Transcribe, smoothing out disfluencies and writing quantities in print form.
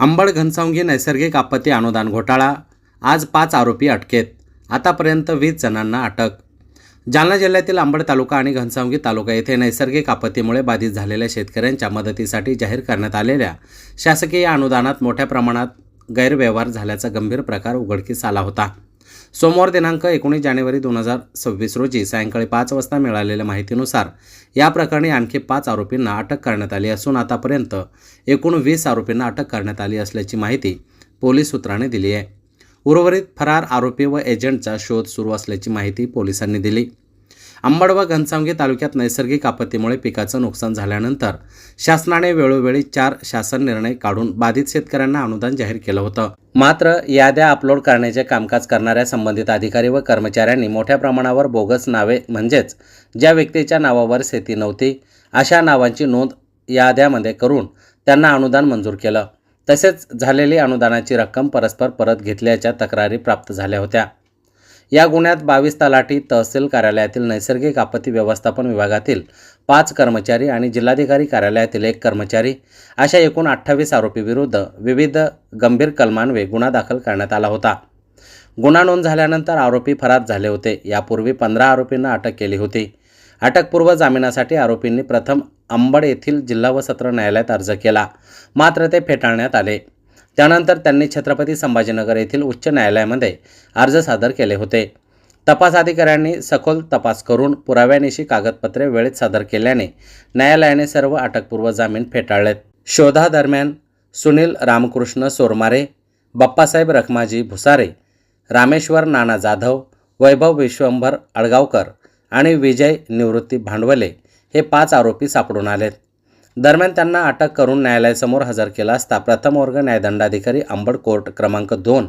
अंबड घनसावंगी नैसर्गिक आपत्ती अनुदान घोटाळा, आज 5 आरोपी अटकेत. आतापर्यंत 20 जणांना अटक. जालना जिल्ह्यातील अंबड तालुका आणि घनसावंगी तालुका येथे नैसर्गिक आपत्तीमुळे बाधित झालेल्या शेतकऱ्यांच्या मदतीसाठी जाहीर करण्यात आलेल्या शासकीय अनुदानात मोठ्या प्रमाणात गैरव्यवहार झाल्याचा गंभीर प्रकार उघडकीस आला होता. सोमवार दिनांक 19 जानेवारी 2026 रोजी सायंकाळी 5 वाजता मिळालेल्या माहितीनुसार या प्रकरणी आणखी 5 आरोपींना अटक करण्यात आली असून आतापर्यंत एकूण 20 आरोपींना अटक करण्यात आली असल्याची माहिती पोलीस सूत्रांनी दिली आहे. उर्वरित फरार आरोपी व एजंटचा शोध सुरू असल्याची माहिती पोलिसांनी दिली. अंबड व घनसावंगी तालुक्यात नैसर्गिक आपत्तीमुळे पिकाचं नुकसान झाल्यानंतर शासनाने वेळोवेळी 4 शासन निर्णय काढून बाधित शेतकऱ्यांना अनुदान जाहीर केलं होतं. मात्र याद्या अपलोड करण्याचे कामकाज करणाऱ्या संबंधित अधिकारी व कर्मचाऱ्यांनी मोठ्या प्रमाणावर बोगस नावे म्हणजेच ज्या व्यक्तीच्या नावावर शेती नव्हती अशा नावांची नोंद याद्यामध्ये करून त्यांना अनुदान मंजूर केलं. तसेच झालेली अनुदानाची रक्कम परस्पर परत घेतल्याच्या तक्रारी प्राप्त झाल्या होत्या. या गुन्ह्यात 22 तलाठी, तहसील कार्यालयातील नैसर्गिक आपत्ती व्यवस्थापन विभागातील 5 कर्मचारी आणि जिल्हाधिकारी कार्यालयातील 1 कर्मचारी अशा एकूण 28 आरोपीविरुद्ध विविध गंभीर कलमान्वये गुन्हा दाखल करण्यात आला होता. गुन्हा नोंद झाल्यानंतर आरोपी फरार झाले होते. यापूर्वी 15 आरोपींना अटक केली होती. अटकपूर्व जामिनासाठी आरोपींनी प्रथम अंबड येथील जिल्हा व सत्र न्यायालयात अर्ज केला, मात्र ते फेटाळण्यात आले. त्यानंतर त्यांनी छत्रपती संभाजीनगर येथील उच्च न्यायालयामध्ये अर्ज सादर केले होते. तपास अधिकाऱ्यांनी सखोल तपास करून पुराव्यानिशी कागदपत्रे वेळेत सादर केल्याने न्यायालयाने सर्व अटकपूर्व जामीन फेटाळलेत. शोधादरम्यान सुनील रामकृष्ण सोरमारे, बाप्पासाहेब रखमाजी भुसारे, रामेश्वर नाना जाधव, वैभव विश्वंभर अडगावकर आणि विजय निवृत्ती भांडवले हे 5 आरोपी सापडून आलेत. दरम्यान त्यांना अटक करून न्यायालयासमोर हजर केला असता प्रथम वर्ग न्यायदंडाधिकारी अंबड कोर्ट क्रमांक 2